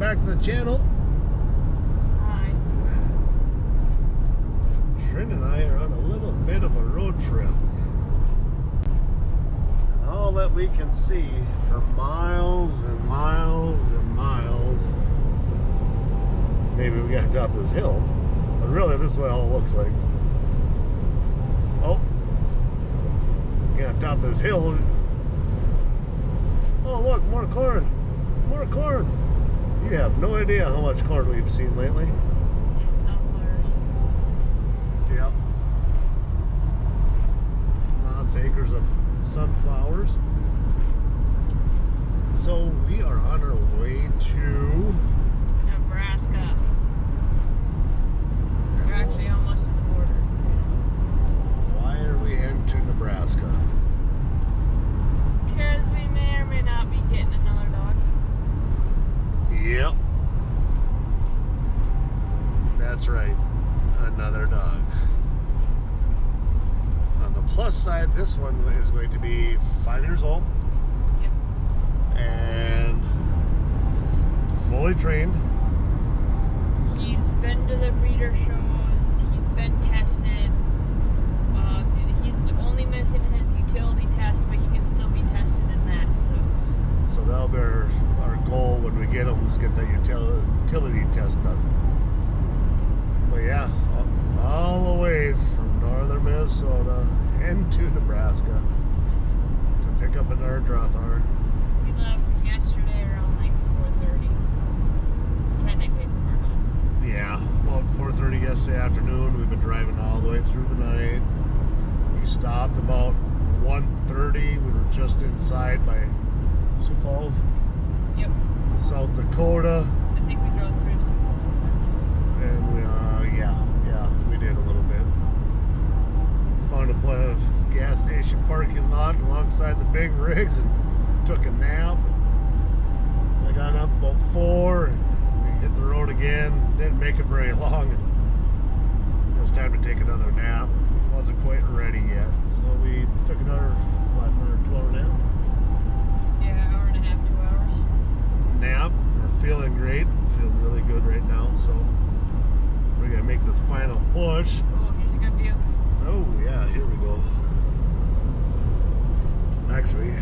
back to the channel. Hi. Trin and I are on a little bit of a road trip. And all that we can see for miles and miles and miles. Maybe we gotta drop this hill. But really, this is what all it looks like. Oh. We gotta top this hill. Oh, look, more corn. More corn. You have no idea how much corn we've seen lately. And sunflowers. Yep. Lots of acres of sunflowers. So we are on our way to Nebraska. We're actually almost to the border. Why are we heading to Nebraska? Because we may or may not be getting another dog. Yep. That's right. Another dog. On the plus side, this one is going to be 5 years old. Yep. And fully trained. He's been to the breeder shows. He's been tested. He's only missing his utility test, but he can still be tested in that. So that'll be our goal when we get him, is get that utility test done. But yeah, all the way from northern Minnesota and to Nebraska to pick up another Drathar. We left yesterday around like 4:30. Technically from our house. Yeah, about 4:30 yesterday afternoon. We've been driving all the way through the night. We stopped about 1:30. We were just inside by Sioux Falls, Yep. South Dakota. I think we drove through Sioux Falls. And we, we did a little bit. Found a gas station parking lot alongside the big rigs and took a nap. I got up about 4 and we hit the road again. Didn't make it very long. It was time to take another nap. Wasn't quite ready yet. So we took another 2-hour nap. Yeah, hour and a half, 2 hours. Nap. We're feeling great. Feeling really good right now. So we're gonna make this final push. Oh, here's a good view. Oh yeah, here we go. Actually,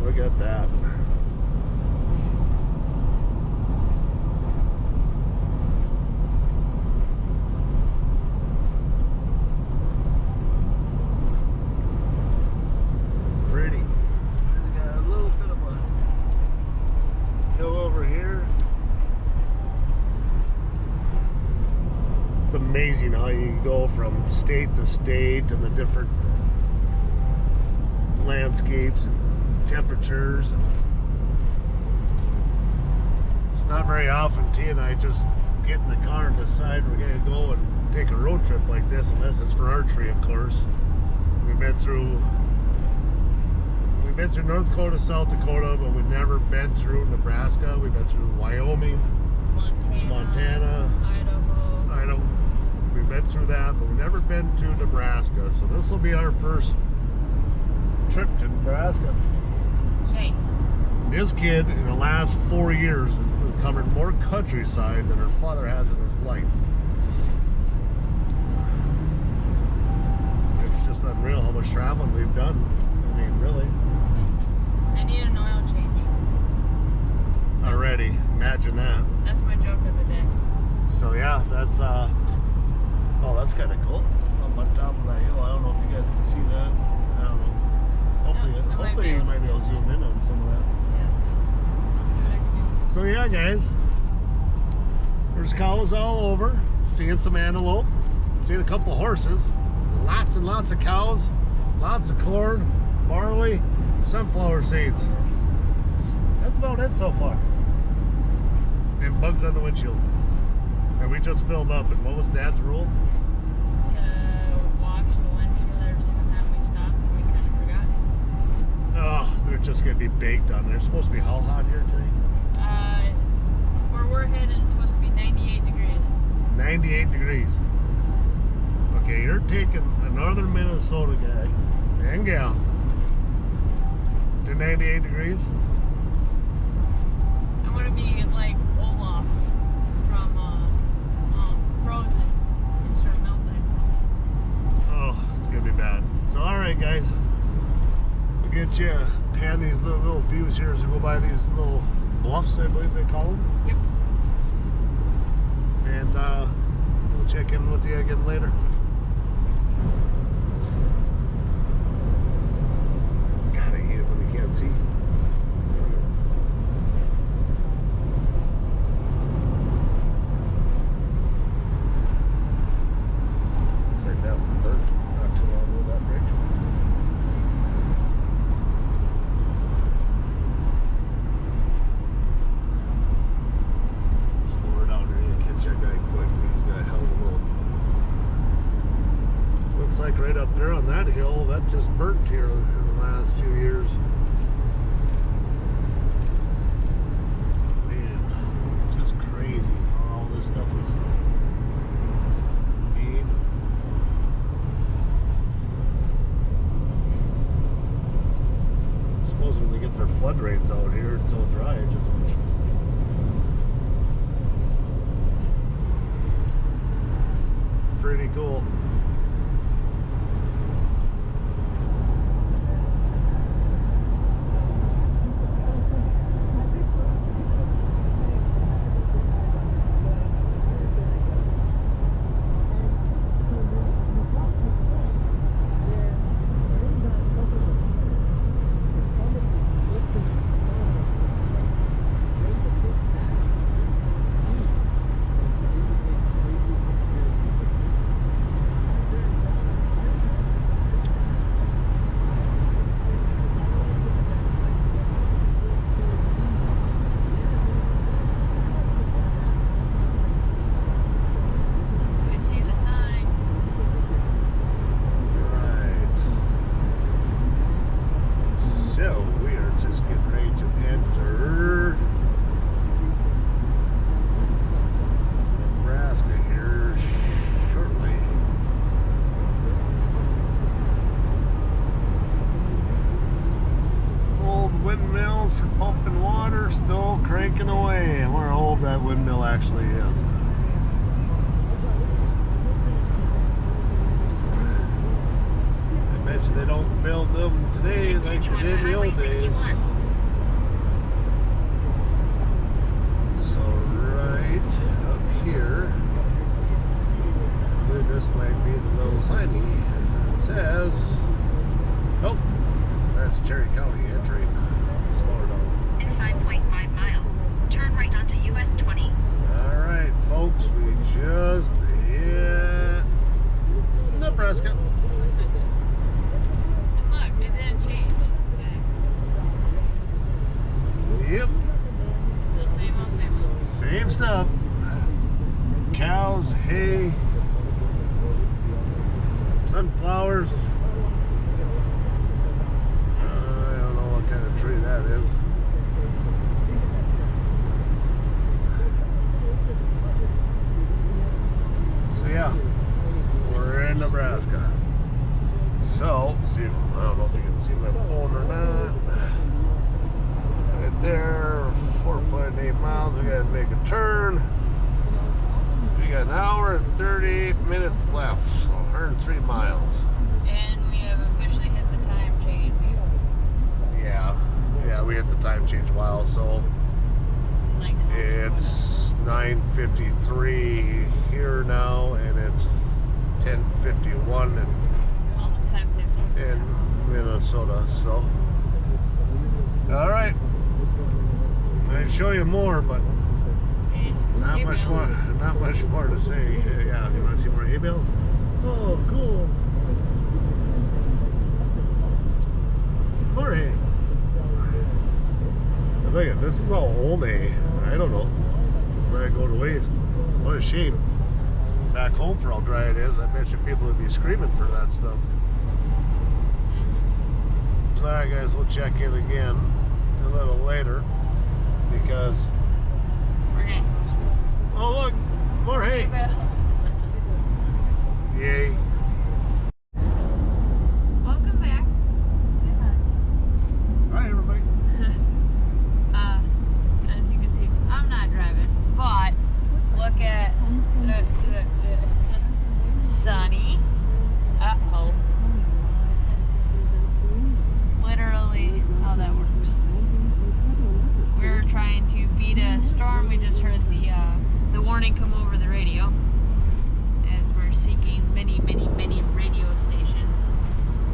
look at that. Pretty. We got a little bit of a hill over here. It's amazing how you go from state to state and the different landscapes and temperatures. It's not very often T and I just get in the car and decide we're going to go and take a road trip like this, unless it's for archery, of course. We've been through North Dakota, South Dakota, but we've never been through Nebraska. We've been through Wyoming, Montana, Idaho. We've been through that, but we've never been to Nebraska. So this will be our first trip to Nebraska. Yay. This kid, in the last 4 years, has covered more countryside than her father has in his life. It's just unreal how much traveling we've done. I mean, really. I need an oil change. Already. Imagine that. That's my joke of the day. So yeah, that's oh, that's kind of cool. Up on top of that hill. I don't know if you guys can see that. I don't know. Hopefully you might be able to zoom in on some of that. Yeah. I'll see what I can do. So yeah, guys, there's cows all over. Seeing some antelope. Seeing a couple horses. Lots and lots of cows. Lots of corn, barley, sunflower seeds. That's about it so far. And bugs on the windshield. And we just filled up. And what was Dad's rule? To wash the windshield every single time we stop, and we kind of forgot. Oh, they're just going to be baked on there. It's supposed to be how hot here today? Where we're headed, it's supposed to be 98 degrees. 98 degrees. Okay, you're taking a northern Minnesota guy and gal. To 98 degrees. I'm gonna be like Olaf from Frozen and start melting. Oh, it's gonna be bad. So, all right, guys, we'll get you pan these little views here as we go by these little bluffs, I believe they call them. Yep. And we'll check in with you again later. God, I hate it when you can't see. Looks like that one burnt not too long ago, that bridge. Slow her down here, you catch that guy quick. He's got a hell of a load. Looks like right up there on that hill, that just burnt here in the last few years. Man, just crazy how all this stuff is made. I suppose when they get their flood rains out here, it's so dry, it just pretty cool. You can see the sign. Right. So we are just getting ready to enter Nebraska here shortly. Old windmills for pumping water still cranking away. And where old that windmill actually is. I bet you they don't build them today like they Continue did onto in the Highway old days. 61. So right up here, I believe this might be the little signage. It says, oh, that's Cherry County entering. Slow her down. In 5.5 miles, turn right onto US 20. All right, folks, we just hit Nebraska. And look, it didn't change. Okay. Yep, Still same old, same old. same stuff. Cows, hay, sunflowers. I don't know what kind of tree that is. So yeah, we're in Nebraska. So, see, I don't know if you can see my phone or not. Right there, 4.8 miles. We gotta make a turn. We got an hour and 38 minutes left, so 103 miles. And we have officially hit the time change. Yeah, we hit the time change a while, so Like so. it's 9:53 here now, and it's 10:51 Almost 10:50. in Minnesota. So, all right, I'd show you more, but And not hay much bales. more. Not much more to say. Yeah, you want to see more hay bales? Oh, cool. More hay. Look at this is all old hay. I don't know. Just let it go to waste. What a shame. Back home for how dry it is, I bet you people would be screaming for that stuff. So, alright guys, we'll check in again a little later because, Okay. oh look, more hay. Hay bales. Yay. Welcome back. warning come over the radio as we're seeking many radio stations.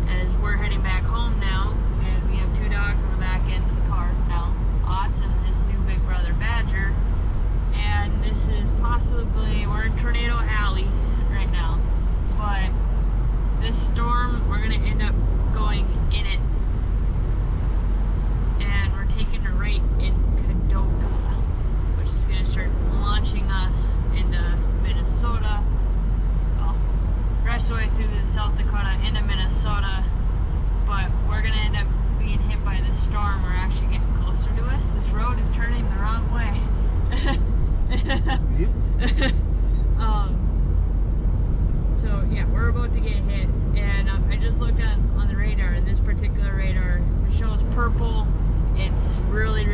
As we're heading back home now, and we have 2 dogs on the back end of the car now. Otts and his new big brother Badger. And this is possibly, we're in Tornado Alley right now. But this storm, we're gonna end up going in it. And we're taking a right in Kadoka, which is gonna start launching us into Minnesota. Well, the rest of the way through the South Dakota into Minnesota. But we're gonna end up being hit by this storm or actually getting closer to us. This road is turning the wrong way. So yeah, we're about to get hit, and I just looked on the radar, and this particular radar shows purple. It's really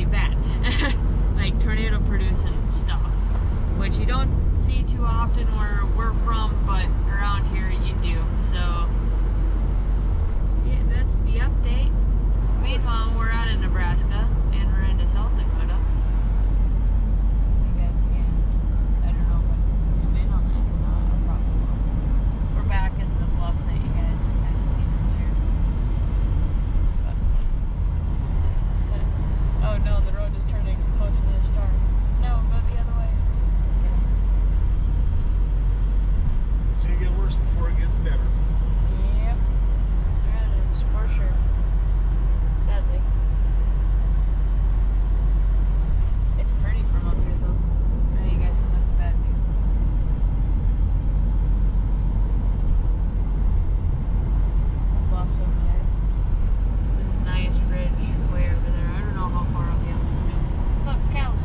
bad. Like tornado producing stuff, which you don't see too often where we're from, but around here you do. So yeah, that's the update. Meanwhile, we're out in Nebraska and we're into South Dakota. You guys can, I don't know if I can zoom in on that or not. I probably will. We're back into the bluffs that you guys kind of seen earlier. Oh no, the road is turning closer to the star. No, go the other way. It's gonna get worse before it gets better. Yep. That is for sure. Sadly. It's pretty from up here though. I know you guys know that's a bad view. Some bluffs over there. It's a nice ridge way over there. I don't know how far I'll be able to zoom. Look, cows.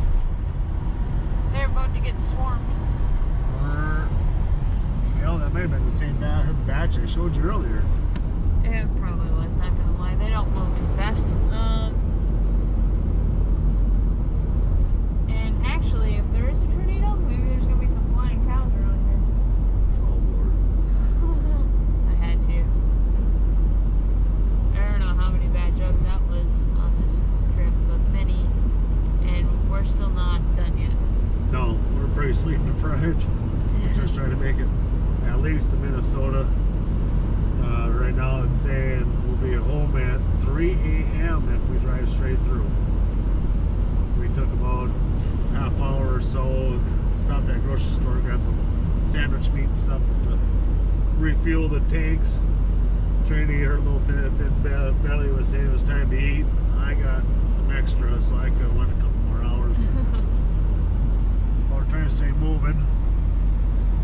They're about to get swarmed. That may have been the same batch I showed you earlier. It probably was, not gonna lie. They don't move too fast. And actually, if there is a tornado, maybe there's gonna be some flying cows around here. Oh Lord. I had to. I don't know how many bad jokes that was on this trip, but many. And we're still not done yet. No, we're pretty sleep deprived. Just trying to make it at least to Minnesota. Right now it's saying we'll be home at 3 a.m. if we drive straight through. We took about half hour or so, stopped at a grocery store, grabbed some sandwich meat and stuff to refuel the tanks. Trinity, her little thin belly was saying it was time to eat. I got some extra, so I could went a couple more hours. But we're trying to stay moving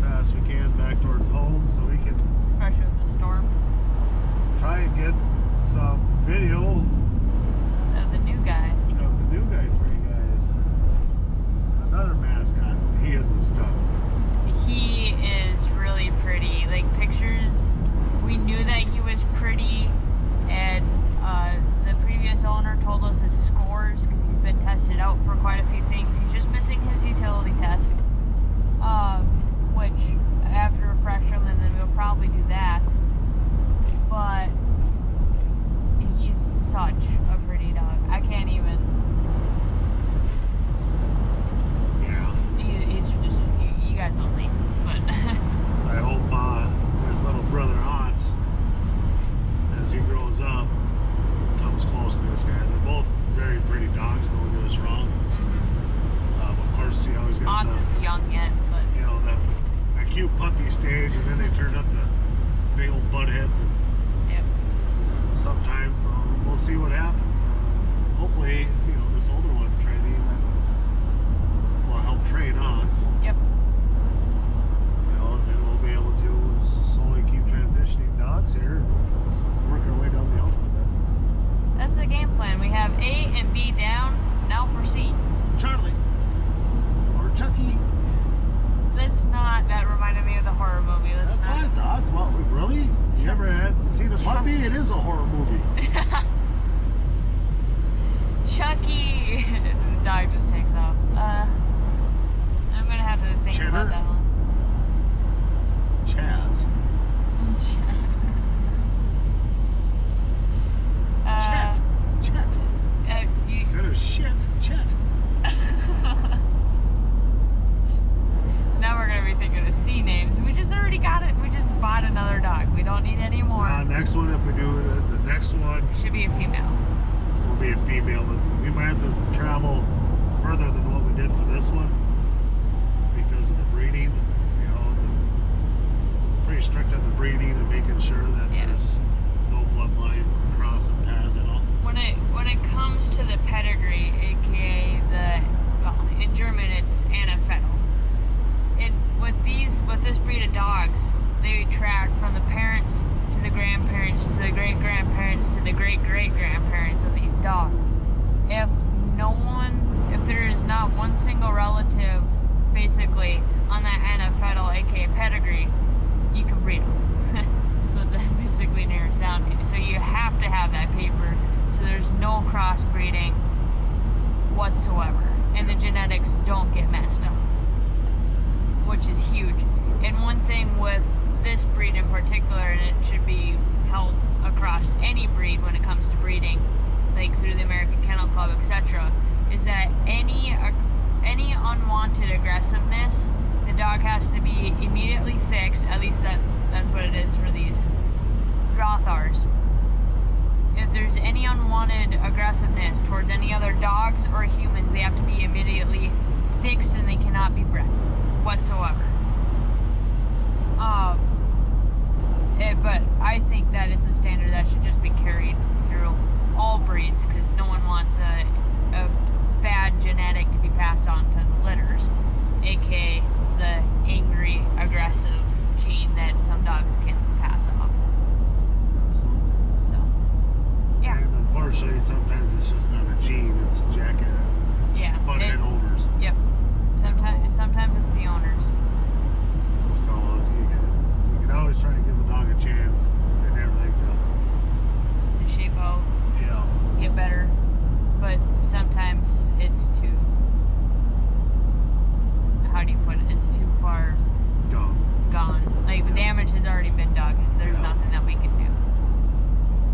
fast we can back towards home so we can Especially with the storm. try and get some video Of the new guy. of the new guy for you guys. Another mascot. He is a stud. He is really pretty. Like pictures, we knew that he was pretty, and the previous owner told us his scores because he's been tested out for quite a few things. He's just missing his utility test, which I have to refresh him, and then we'll probably do that. But he's such a pretty dog. I can't even. Yeah. He's just you guys don't see, but. I hope his little brother Hans, as he grows up, comes close to this guy. They're both very pretty dogs, don't get us wrong. Of course, you always got Otts is young yet, but you know, that cute puppy stage, and then they turn up the big old butt heads. And yep. sometimes we'll see what happens. Hopefully, you know, this older one training will help train Hans. Yep. You know, then we'll be able to slowly keep transitioning dogs here, work our way down the alphabet. That's the game plan. We have A and B down. Now for C. Charlie or Chucky. That's not. That reminded me of the horror movie. That's what I thought. Well, really? You ever had seen a puppy? It is a horror movie. Chucky. The dog just takes off. I'm gonna have to think about that one. Chaz. Chet. You, Instead of shit, Chet. next one, if we do the next one, It should be a female. will be a female, but we might have to travel further than what we did for this one because of the breeding. You know, pretty strict on the breeding and making sure that Yeah. there's no bloodline crossing paths at all. When it comes to the pedigree, aka in German it's Anafettel. With this breed of dogs, they track from the parents to the grandparents to the great grandparents to the great great grandparents of these dogs. If there is not one single relative basically on that Anafettel, aka pedigree, you can breed them. So that basically narrows down to. So you have to have that paper, so there's no crossbreeding whatsoever, and the genetics don't get messed up, which is huge. And one thing with this breed in particular, and it should be held across any breed when it comes to breeding, like through the American Kennel Club, etc., is that any unwanted aggressiveness, the dog has to be immediately fixed. At least that's what it is for these Drothars. If there's any unwanted aggressiveness towards any other dogs or humans, they have to be immediately fixed and they cannot be bred whatsoever. But I think that it's a standard that should just be carried through all breeds, because no one wants a bad genetic to be passed on to the litters, aka the angry, aggressive gene that some dogs can pass off. Absolutely. So, yeah. And unfortunately, sometimes it's just not a gene; it's jacket, Yeah. butthead owners. Yep. Sometimes it's the owners. So you can always try to give the dog a chance and everything to, Shape out, yeah. get better, but sometimes it's too. How do you put it? It's too far gone. Like the damage has already been done. There's Yeah. nothing that we can do.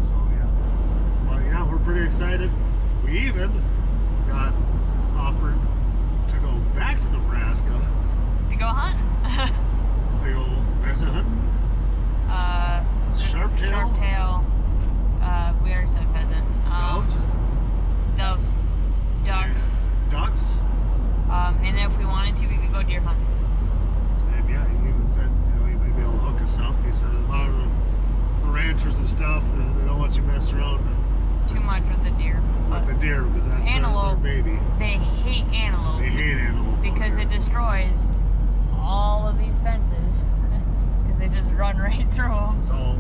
So yeah. But yeah, we're pretty excited. We even got offered to go back to Nebraska To go hunting. to go pheasant hunting. Sharp-tail? Sharp-tail. We already said pheasant. Doves? Doves. Ducks. Ducks. And then if we wanted to, we could go deer hunting. And yeah, he even said, he may be able to hook us up. He said, a lot of the ranchers and stuff, they don't want you messing around Too much with the deer. with the deer because that's Antelope. their baby. They hate antelope. They hate antelope. Because out it there. destroys all of these fences. Because they just run right through them. So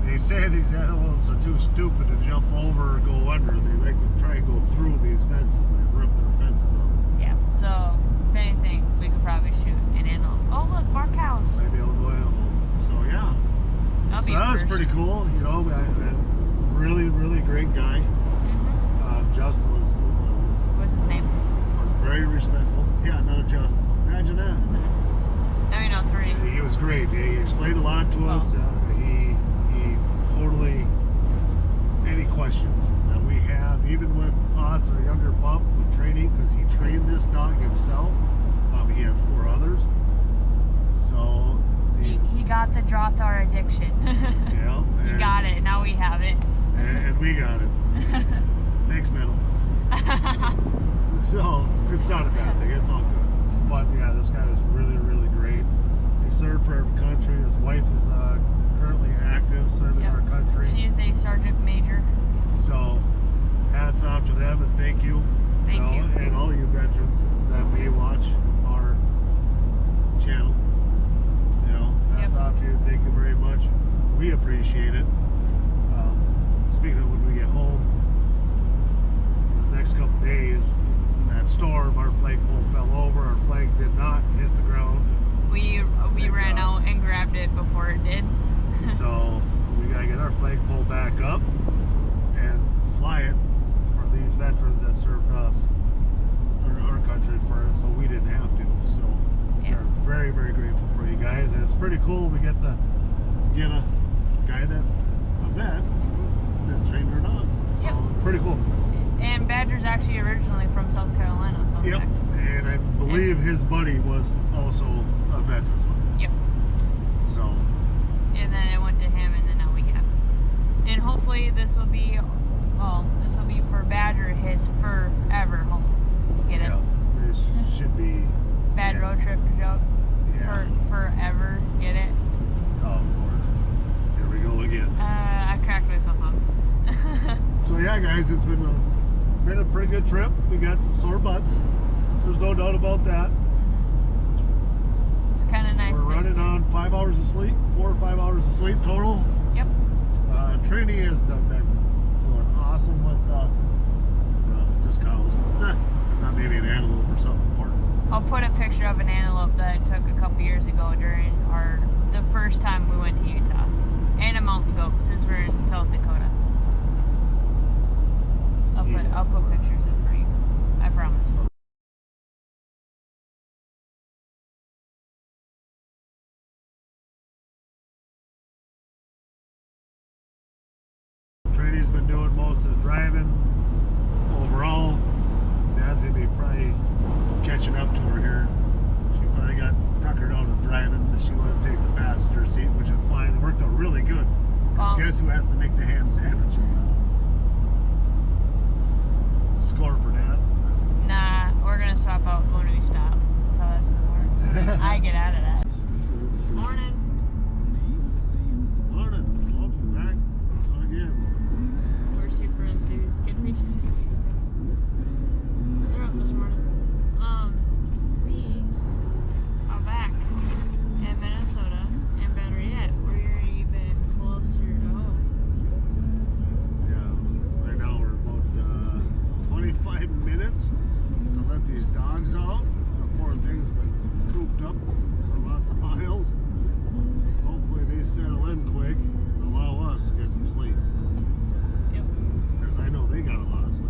they say these antelopes are too stupid to jump over or go under. They like to try and go through these fences and they rip their fences up. Yeah. So, if anything, we could probably shoot an antelope. Oh, look, bark cows. Maybe I'll go antelope. So yeah. That'll So be that a was first. pretty cool. Really, really great guy. Mhm. Justin What's his name? was very respectful. Yeah, another Justin. Imagine that. Now we know 3. He was great. He explained a lot to us. Oh. He totally, any questions that we have, even with Otz, our younger pup, with training, because he trained this dog himself. He has 4 others. So, He got the Drothar addiction. yeah. He got it. Now we have it. And we got it. Thanks, Metal. So, it's not a bad thing. It's all good. But yeah, this guy is really, really great. He served for our country. His wife is currently active, serving Yep. our country. She is a sergeant major. So, hats off to them and thank you. Thank you. And all you veterans that may watch our channel. Hats Yep. off to you. Thank you very much. We appreciate it. Speaking of when we get home, the next couple days, that storm, our flagpole fell over. Our flag did not hit the ground. We Thank ran God. out and grabbed it before it did. So we gotta get our flagpole back up and fly it for these veterans that served us, or our country first, so we didn't have to. So Yeah. we're very, very grateful for you guys, and it's pretty cool. We get to get a guy that a vet that trained our dog. So Yep. pretty cool. And Badger's actually originally from South Carolina. fun Yep. fact. And I believe his buddy was also a vet as well. Yep. So And then it went to him, and then now we have it. hopefully this will be for Badger his forever home. Get it? Yeah, this should be. Bad yeah. road trip joke. Yeah. Forever. Get it? Oh Lord. Here we go again. I cracked myself up. So yeah, guys, it's been a pretty good trip. We got some sore butts. There's no doubt about that. It's kind of nice. We're running on 5 hours of sleep, 4 or 5 hours of sleep total. Yep. Trini has been doing awesome with just cows. I thought maybe an antelope or something important. I'll put a picture of an antelope that I took a couple years ago during the first time we went to Utah, and a mountain goat since we're in South Dakota. I'll put pictures in for you. I promise. Trini's been doing most of the driving overall. Dad's gonna be probably catching up to her here. She finally got tuckered out of driving. She wanted to take the passenger seat, which is fine. It worked out really good. 'Cause guess who has to make the ham sandwiches now? Score for Dad. Nah, we're gonna swap out when we stop. That's how that's gonna work. So then I get out of that. Morning. Morning. Welcome back again. We're super enthused. Get me. They're up this morning. We are back in Minnesota, and better yet, we're even closer to home. Yeah, right now we're about 25 minutes to let these dogs out. The poor thing's been cooped up for lots of miles. Hopefully they settle in quick and allow us to get some sleep. Yep. Because I know they got a lot of sleep.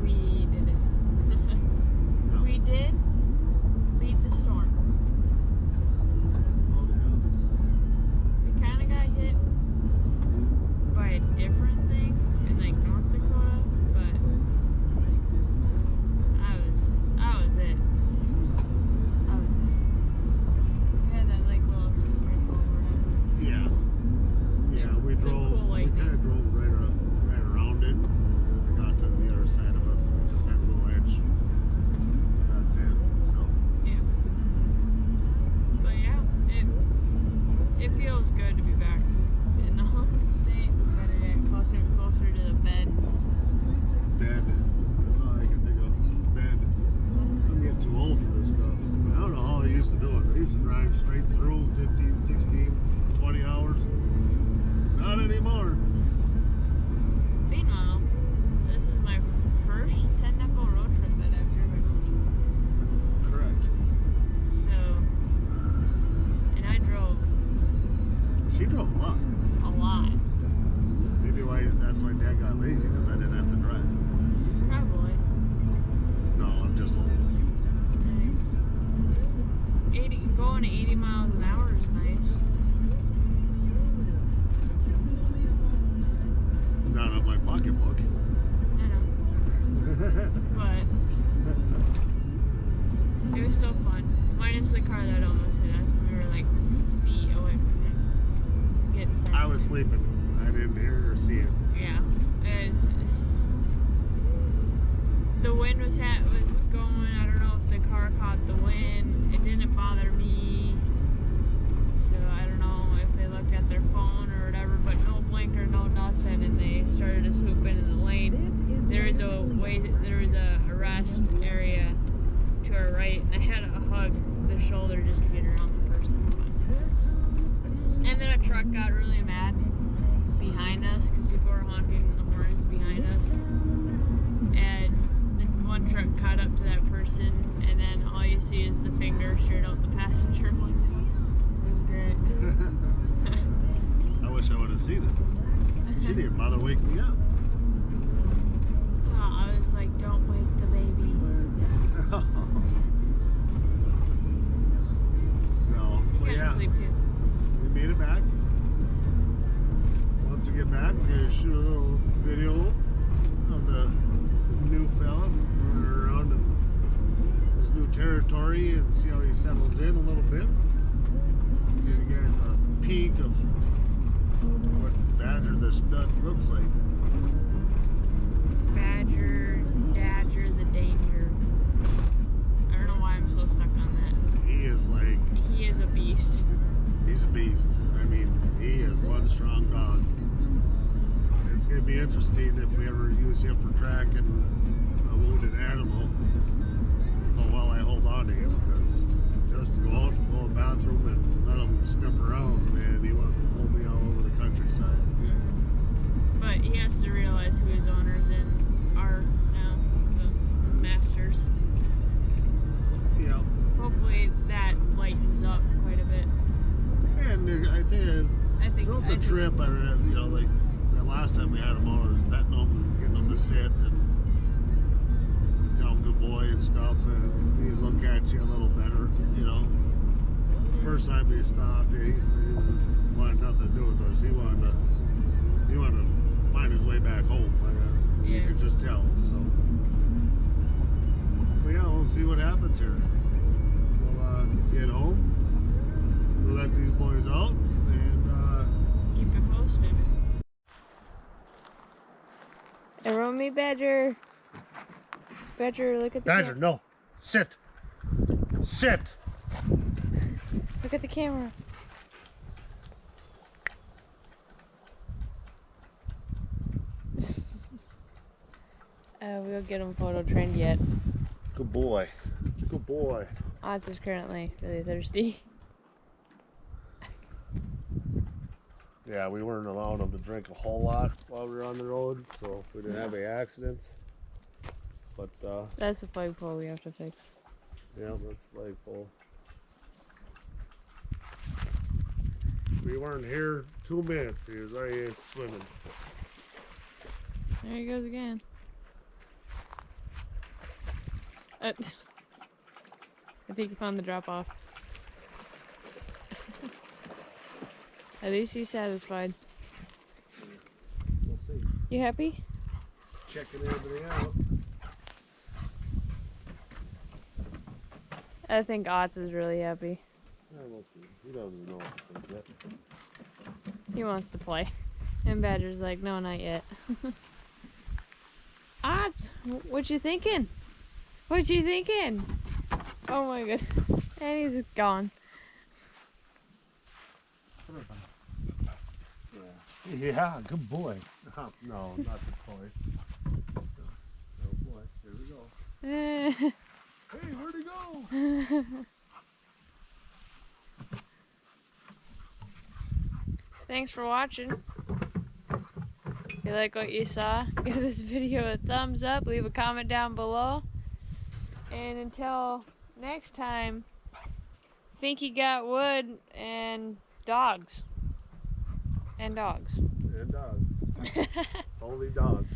We did it. Yeah. We did beat the storm. Oh, yeah. We kind of got hit by a different thing in like North Dakota, but I was it. We had that like little spring overhead. Yeah. Yeah, we Some drove. cool We lightning. kind of drove right around it. We got to the other side of us and we just had a little edge. That's it. So. Yeah. But yeah, it feels good to be back in the home state. Better get closer and closer to the bed. Bed. That's all I can think of. Bed. I'm getting too old for this stuff. I don't know how I used to do it. I used to drive straight through 15, 16, 20 hours. Not anymore. Meanwhile, this is my first 10-knuckle road trip that I've driven on. Correct. So, and I drove She drove a lot. a lot. Maybe that's why Dad got lazy, because I didn't have to drive. Probably. No, I'm just old. 80 miles an hour is nice. Not on my pocketbook. I know. But it was still fun. Minus the car that almost hit us. We were like feet away from it. Getting sensitive. I was sleeping. I didn't hear or see it. Yeah. And the wind was going. I don't know if the car caught the wind. It didn't bother me. So I don't know if they looked at their phone or whatever, but no blinker, no nothing, and they started to swoop into the lane. There was a rest area to our right, and I had to hug the shoulder just to get around the person. And then a truck got really mad behind us because people were honking the horns behind us, and the one truck caught up to that person, and then all you see is the finger straight out the passenger window. It was great. I wish I would have seen it. She didn't bother waking me up. I was like, don't wake the baby. So, You well, gotta yeah, sleep too. we made it back. Once we get back, we're going to shoot a little video of the new fella running around in his new territory and see how he settles in a little bit. Give you guys a peek of what Badger, the a stud looks like. Badger, Dadger, the Danger. I don't know why I'm so stuck on that. He is like, He is a beast. he's a beast. I mean, he is one strong dog. It's going to be interesting if we ever use him for tracking a wounded animal. How well I hold on to him, because just to go out and go to the bathroom and let him sniff around, man, he wants to pull me all over the countryside. But he has to realize who his owners are now, so his masters. Yeah. Hopefully that lightens up quite a bit. And I think throughout the trip, I read, you know, like the last time we had him out, I was petting him and getting him to sit and tell him good boy and stuff, and he'd look at you a little better, you know. First time he stopped, he wanted nothing to do with us. He wanted to find his way back home. You could just tell. So, but yeah, we'll see what happens here. We'll get home. We'll let these boys out and keep it posted. Everyone meet Badger. Badger, look at the Badger, no, sit, sit. Look at the camera. We'll get him photo trained yet. Good boy, good boy. Oz is currently really thirsty. Yeah, we weren't allowing them to drink a whole lot while we were on the road, so we didn't have any accidents. But That's the flagpole we have to fix. yeah, that's the flagpole. We weren't here 2 minutes. He was already swimming. There he goes again. I think he found the drop off. At least he's satisfied. We'll see. You happy? Checking everything out. I think Oz is really happy. Yeah, we'll see. He doesn't know what to think yet. He wants to play. And Badger's like, no, not yet. Oz, what you thinking? What you thinking? Oh my god. And he's gone. Yeah, good boy. No, not the toy. Oh boy, here we go. Hey, where'd he go? Thanks for watching. If you like what you saw, give this video a thumbs up, leave a comment down below. And until next time, Finky got wood and dogs. And dogs. And dogs. Only dogs.